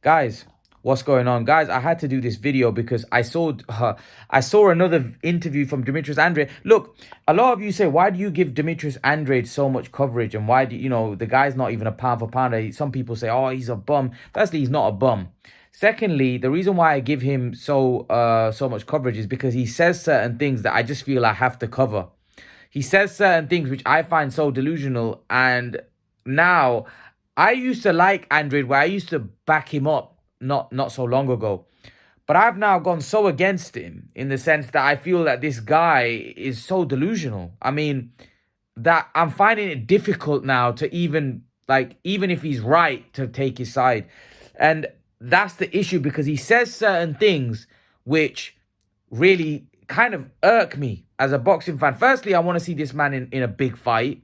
Guys, what's going on? Guys, I had to do this video because I saw another interview from Demetrius Andrade. Look, a lot of you say, why do you give Demetrius Andrade so much coverage? And why do the guy's not even a pound for pounder? Some people say, oh, he's a bum. Firstly, he's not a bum. Secondly, the reason why I give him so much coverage is because he says certain things that I just feel I have to cover. He says certain things which I find so delusional. And now, I used to like Andrade, where I used to back him up not so long ago. But I've now gone so against him in the sense that I feel that this guy is so delusional. I mean, that I'm finding it difficult now to even if he's right, to take his side. And that's the issue, because he says certain things which really kind of irk me as a boxing fan. Firstly, I want to see this man in a big fight.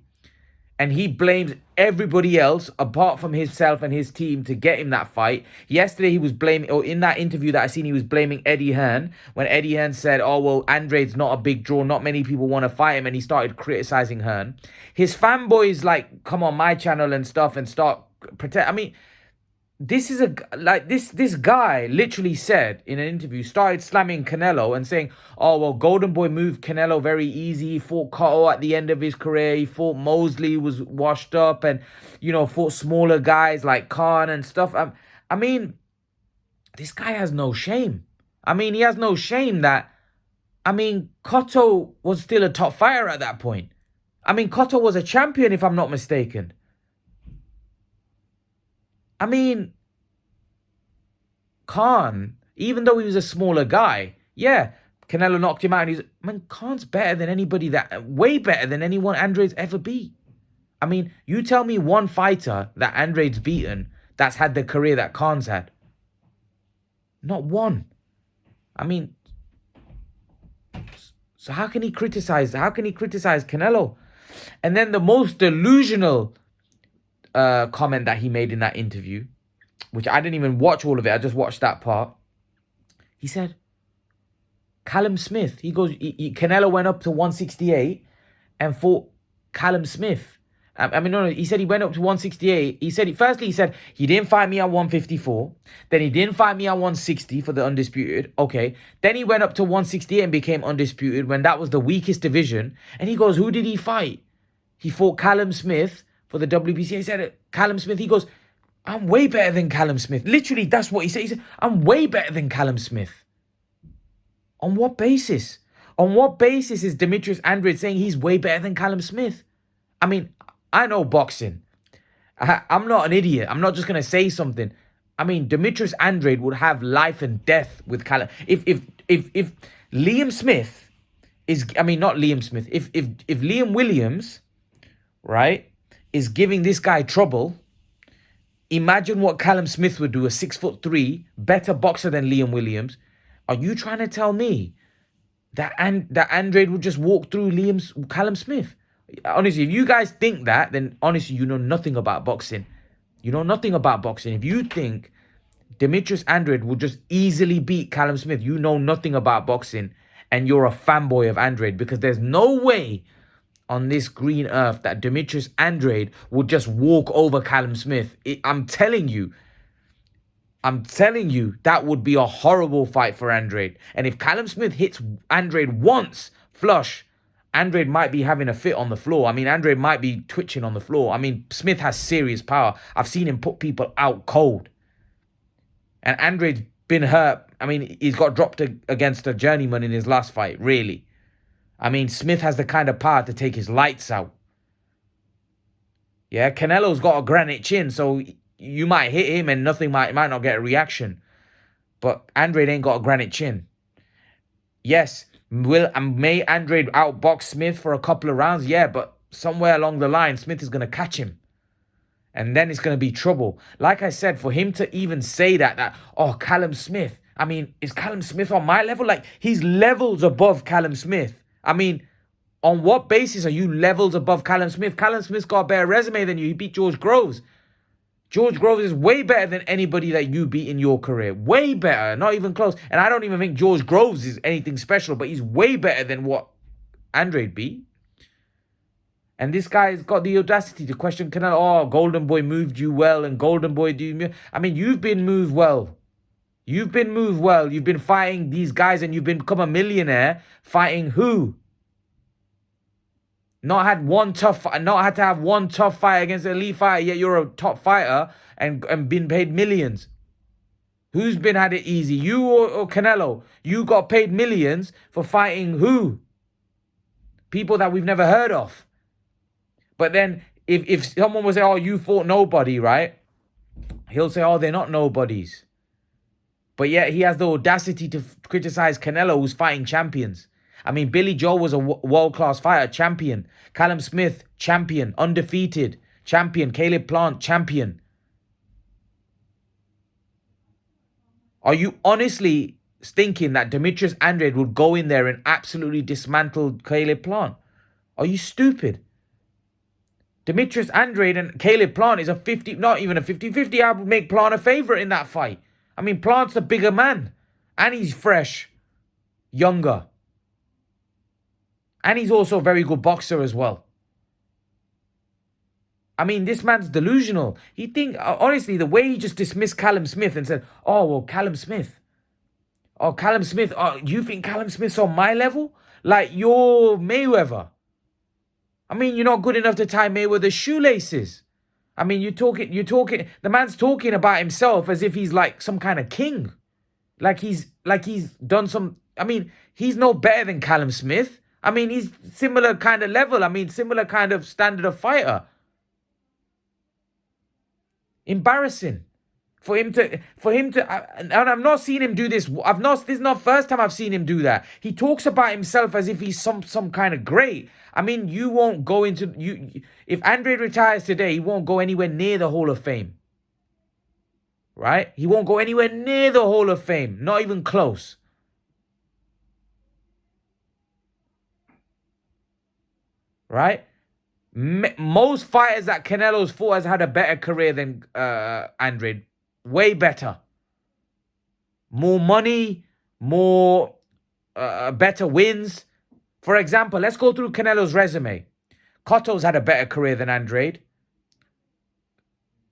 And he blames everybody else apart from himself and his team to get him that fight. Yesterday, he was blaming, or in that interview that I seen, he was blaming Eddie Hearn. When Eddie Hearn said, oh, well, Andrade's not a big draw. Not many people want to fight him. And he started criticizing Hearn. His fanboys, come on my channel and stuff and start pretend. I mean, this is this guy literally said in an interview, started slamming Canelo and saying, oh, well, Golden Boy moved Canelo very easy. He fought Cotto at the end of his career. He fought Mosley, was washed up, and, fought smaller guys like Khan and stuff. I mean, this guy has no shame. I mean, he has no shame that, Cotto was still a top fighter at that point. I mean, Cotto was a champion, if I'm not mistaken. I mean, Khan, even though he was a smaller guy, yeah, Canelo knocked him out. And Khan's better than anybody, way better than anyone Andrade's ever beat. I mean, you tell me one fighter that Andrade's beaten that's had the career that Khan's had. Not one. I mean, so how can he criticize Canelo? And then the most delusional comment that he made in that interview, which I didn't even watch all of it, I just watched that part. He said, Callum Smith, he goes, Canelo went up to 168 and fought Callum Smith. No, he said he went up to 168. He said, he didn't fight me at 154. Then he didn't fight me at 160 for the undisputed. Okay. Then he went up to 168 and became undisputed when that was the weakest division. And he goes, who did he fight? He fought Callum Smith for the WBC. He said, Callum Smith, he goes, I'm way better than Callum Smith. Literally, that's what he said. He said, I'm way better than Callum Smith. On what basis? On what basis is Demetrius Andrade saying he's way better than Callum Smith? I mean, I know boxing. I'm not an idiot. I'm not just going to say something. I mean, Demetrius Andrade would have life and death with Callum. If Liam Smith is, not Liam Smith. If Liam Williams, right, is giving this guy trouble, imagine what Callum Smith would do, a 6'3", better boxer than Liam Williams. Are you trying to tell me that Andrade would just walk through Callum Smith? Honestly, if you guys think that, then honestly, you know nothing about boxing. You know nothing about boxing. If you think Demetrius Andrade would just easily beat Callum Smith, you know nothing about boxing, and you're a fanboy of Andrade, because there's no way on this green earth that Demetrius Andrade would just walk over Callum Smith. I'm telling you, that would be a horrible fight for Andrade. And if Callum Smith hits Andrade once flush, Andrade might be having a fit on the floor. I mean, Andrade might be twitching on the floor. I mean, Smith has serious power. I've seen him put people out cold. And Andrade's been hurt. I mean, he's got dropped against a journeyman in his last fight, really. I mean, Smith has the kind of power to take his lights out. Yeah, Canelo's got a granite chin, so you might hit him and nothing might not get a reaction. But Andrade ain't got a granite chin. Yes, may Andrade outbox Smith for a couple of rounds? Yeah, but somewhere along the line, Smith is going to catch him. And then it's going to be trouble. Like I said, for him to even say that, oh, Callum Smith. I mean, is Callum Smith on my level? Like, he's levels above Callum Smith. I mean, on what basis are you levels above Callum Smith? Callum Smith's got a better resume than you. He beat George Groves. George Groves is way better than anybody that you beat in your career. Way better. Not even close. And I don't even think George Groves is anything special, but he's way better than what Andrade beat. And this guy's got the audacity to question Canelo. Oh, Golden Boy moved you well, and Golden Boy do you? I mean, you've been moved well. You've been moved well. You've been fighting these guys, and you've become a millionaire fighting who? Not had to have one tough fight against an elite fighter. Yet you're a top fighter and been paid millions. Who's been had it easy? You or Canelo? You got paid millions for fighting who? People that we've never heard of. But then if someone will say, oh, you fought nobody, right? He'll say, oh, they're not nobodies. But yet he has the audacity to criticize Canelo, who's fighting champions. I mean, Billy Joe was a world-class fighter, champion. Callum Smith, champion, undefeated, champion. Caleb Plant, champion. Are you honestly thinking that Demetrius Andrade would go in there and absolutely dismantle Caleb Plant? Are you stupid? Demetrius Andrade and Caleb Plant is a 50, not even a 50-50. I would make Plant a favourite in that fight. I mean, Plant's the bigger man. And he's fresh, younger. And he's also a very good boxer as well. I mean, this man's delusional. He think, honestly, the way he just dismissed Callum Smith and said, oh, well, Callum Smith. Oh, Callum Smith. Oh, you think Callum Smith's on my level? Like, you're Mayweather. I mean, you're not good enough to tie Mayweather's shoelaces. I mean, you're talking, the man's talking about himself as if he's like some kind of king. Like he's done some, I mean, he's no better than Callum Smith. I mean, he's similar kind of level. I mean, similar kind of standard of fighter. Embarrassing for him to, and I've not seen him do this. This is not first time I've seen him do that. He talks about himself as if he's some kind of great. I mean, you won't go into, if Andrade retires today, he won't go anywhere near the Hall of Fame. Right? He won't go anywhere near the Hall of Fame. Not even close. Right? Most fighters that Canelo's fought has had a better career than Andrade. Way better. More money, more better wins. For example, let's go through Canelo's resume. Cotto's had a better career than Andrade.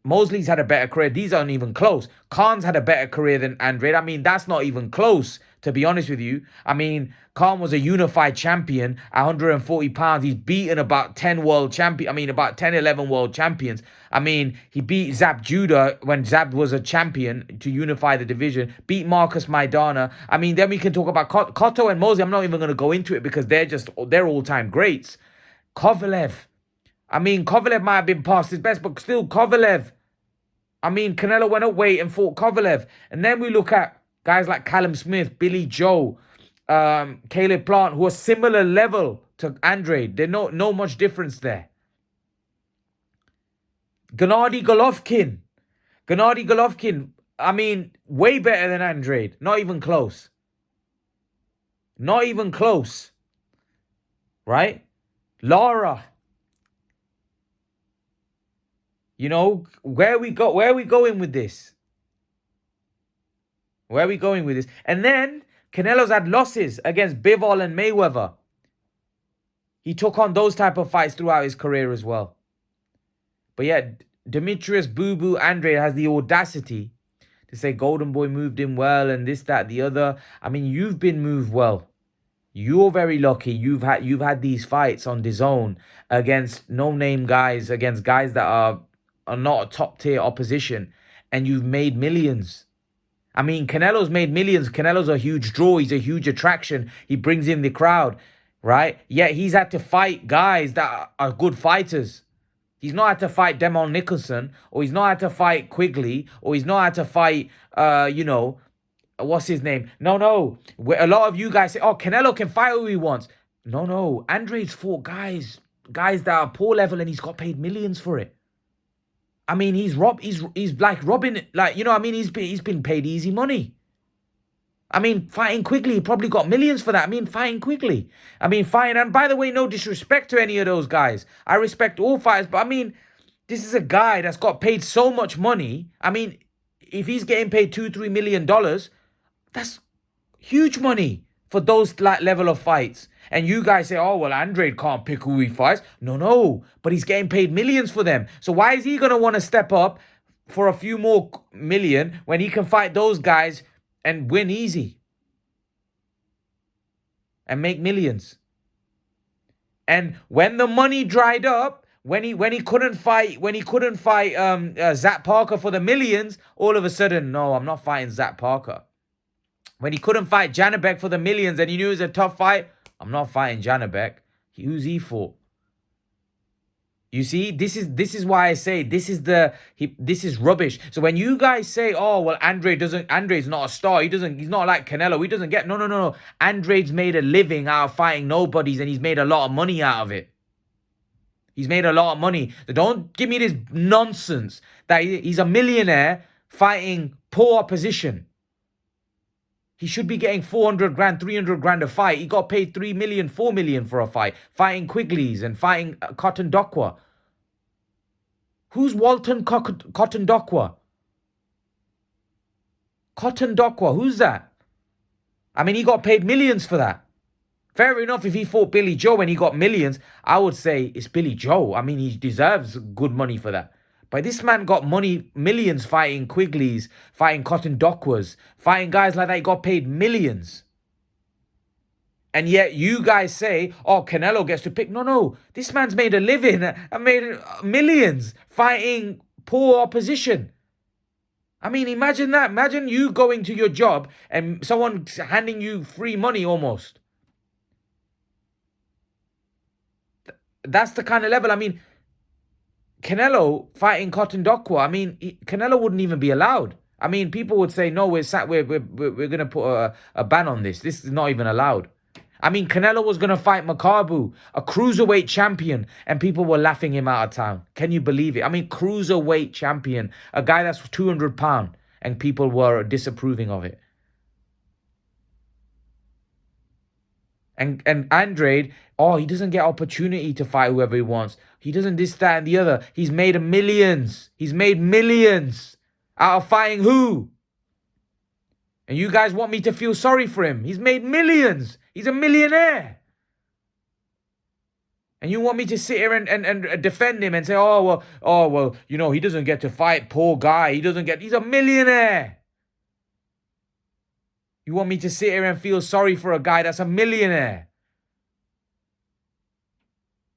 Mosley's had a better career. These aren't even close. Khan's had a better career than Andrade. I mean, that's not even close, to be honest with you. I mean, Khan was a unified champion at 140 pounds. He's beaten about 10 world champions. I mean, about 10, 11 world champions. I mean, he beat Zab Judah when Zab was a champion to unify the division. Beat Marcus Maidana. I mean, then we can talk about Cotto and Mosley. I'm not even going to go into it because they're all-time greats. Kovalev. I mean, Kovalev might have been past his best, but still Kovalev. I mean, Canelo went up weight and fought Kovalev. And then we look at guys like Callum Smith, Billy Joe, Caleb Plant, who are similar level to Andrade. There's no much difference there. Gennady Golovkin. Gennady Golovkin, I mean, way better than Andrade. Not even close. Not even close. Right? Lara. You know, where are we going with this? Where are we going with this? And then Canelo's had losses against Bivol and Mayweather. He took on those type of fights throughout his career as well. But yet, Demetrius Boo Boo Andrade has the audacity to say Golden Boy moved him well and this, that, the other. I mean, you've been moved well. You're very lucky. You've had these fights on DAZN against no-name guys, against guys that are not a top-tier opposition, and you've made millions. I mean, Canelo's made millions. Canelo's a huge draw. He's a huge attraction. He brings in the crowd, right? Yet he's had to fight guys that are good fighters. He's not had to fight Demon Nicholson, or he's not had to fight Quigley, or he's not had to fight, what's his name? No. A lot of you guys say, oh, Canelo can fight who he wants. No. Andrade's fought guys that are poor level, and he's got paid millions for it. I mean, he's like robbing, like, you know what I mean? He's been paid easy money. I mean, fighting Quigley, he probably got millions for that. I mean, fighting Quigley. I mean, and by the way, no disrespect to any of those guys. I respect all fighters, but I mean, this is a guy that's got paid so much money. I mean, if he's getting paid $2-3 million, that's huge money for those level of fights. And you guys say, oh, well, Andrade can't pick who he fights. No, but he's getting paid millions for them. So why is he going to want to step up for a few more million when he can fight those guys and win easy and make millions? And when the money dried up, when he couldn't fight Zach Parker for the millions, all of a sudden, no, I'm not fighting Zach Parker. When he couldn't fight Janabek for the millions and he knew it was a tough fight, I'm not fighting Janabek. Who's he for? You see, this is why I say this is rubbish. So when you guys say, oh well, Andrade's not a star, he's not like Canelo, he doesn't get no. Andrade's made a living out of fighting nobodies and he's made a lot of money out of it. He's made a lot of money. So don't give me this nonsense that he's a millionaire fighting poor opposition. He should be getting 400 grand, 300 grand a fight. He got paid 3 million, 4 million for a fight. Fighting Quigley's and fighting Cotton Dokwa. Who's Walton Cotton Dokwa? Cotton Dokwa, who's that? I mean, he got paid millions for that. Fair enough, if he fought Billy Joe and he got millions, I would say it's Billy Joe. I mean, he deserves good money for that. But this man got money, millions fighting Quigley's, fighting Cotton Dokwas, fighting guys like that. He got paid millions. And yet you guys say, oh, Canelo gets to pick. No. This man's made a living and made millions fighting poor opposition. I mean, imagine that. Imagine you going to your job and someone handing you free money almost. That's the kind of level. I mean, Canelo fighting Cotton Dokwa, I mean, Canelo wouldn't even be allowed. I mean, people would say, no, we're going to put a ban on this. This is not even allowed. I mean, Canelo was going to fight Makabu, a cruiserweight champion, and people were laughing him out of town. Can you believe it? I mean, cruiserweight champion, a guy that's 200 pounds, and people were disapproving of it. And Andrade, oh, he doesn't get opportunity to fight whoever he wants. He doesn't this, that, and the other. He's made millions. He's made millions out of fighting who? And you guys want me to feel sorry for him. He's made millions. He's a millionaire. And you want me to sit here and defend him and say, oh, well, you know, he doesn't get to fight, poor guy. He's a millionaire. You want me to sit here and feel sorry for a guy that's a millionaire?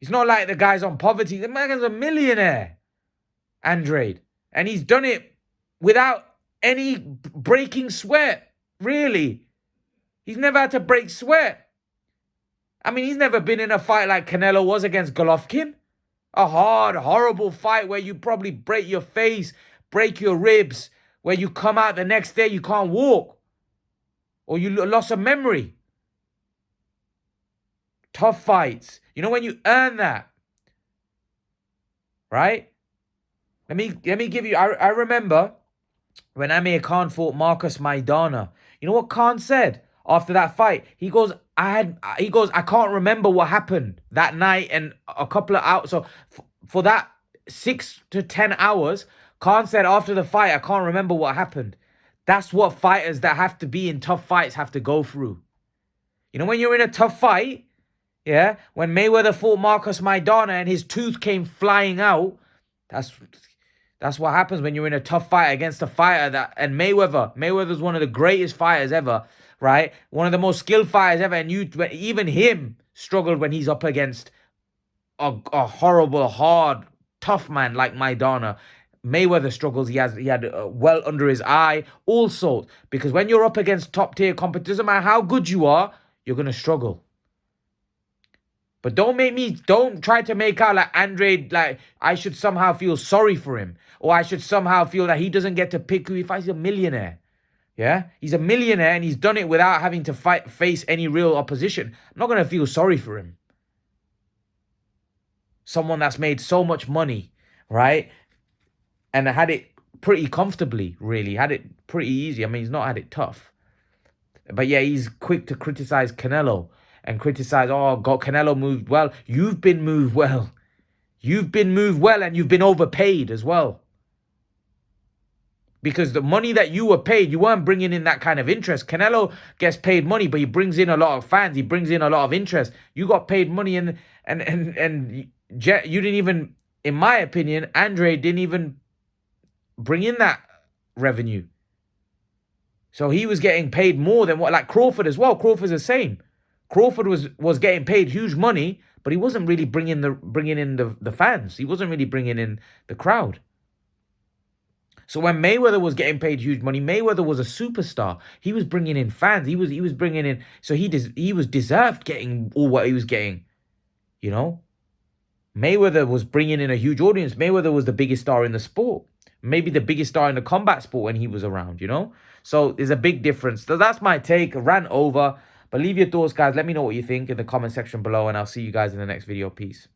It's not like the guy's on poverty. The man's a millionaire, Andrade. And he's done it without any breaking sweat, really. He's never had to break sweat. I mean, he's never been in a fight like Canelo was against Golovkin. A hard, horrible fight where you probably break your face, break your ribs, where you come out the next day, you can't walk. Or you lost a memory. Tough fights. You know when you earn that, right? Let me give you. I remember when Amir Khan fought Marcus Maidana. You know what Khan said after that fight? He goes, I can't remember what happened that night and a couple of hours. So for that 6 to 10 hours, Khan said after the fight, I can't remember what happened. That's what fighters that have to be in tough fights have to go through. You know, when you're in a tough fight, yeah, when Mayweather fought Marcus Maidana and his tooth came flying out, that's what happens when you're in a tough fight against a fighter that, and Mayweather's one of the greatest fighters ever, right? One of the most skilled fighters ever, and even him struggled when he's up against a horrible, hard, tough man like Maidana. Mayweather struggles. He had well under his eye. Also, because when you're up against top tier competition, doesn't matter how good you are, you're gonna struggle. But don't try to make out like Andrade, like I should somehow feel sorry for him, or I should somehow feel that he doesn't get to pick who he fights. He's a millionaire. Yeah, he's a millionaire and he's done it without having to face any real opposition. I'm not gonna feel sorry for him. Someone that's made so much money, right? And had it pretty comfortably, really. Had it pretty easy. I mean, he's not had it tough. But yeah, he's quick to criticize Canelo. And criticize, oh, God, Canelo moved well. You've been moved well. You've been moved well and you've been overpaid as well. Because the money that you were paid, you weren't bringing in that kind of interest. Canelo gets paid money, but he brings in a lot of fans. He brings in a lot of interest. You got paid money, and you didn't even, in my opinion, Andre didn't even bring in that revenue. So he was getting paid more than what, like Crawford as well. Crawford's the same. Crawford was getting paid huge money, but he wasn't really bringing in the fans. He wasn't really bringing in the crowd. So when Mayweather was getting paid huge money, Mayweather was a superstar. He was bringing in fans. He was bringing in. So he was deserved getting all what he was getting. You know, Mayweather was bringing in a huge audience. Mayweather was the biggest star in the sport, maybe the biggest star in the combat sport when he was around. You know, so there's a big difference. So that's my take. Ran over, but leave your thoughts, guys. Let me know what you think in the comment section below, and I'll see you guys in the next video. Peace.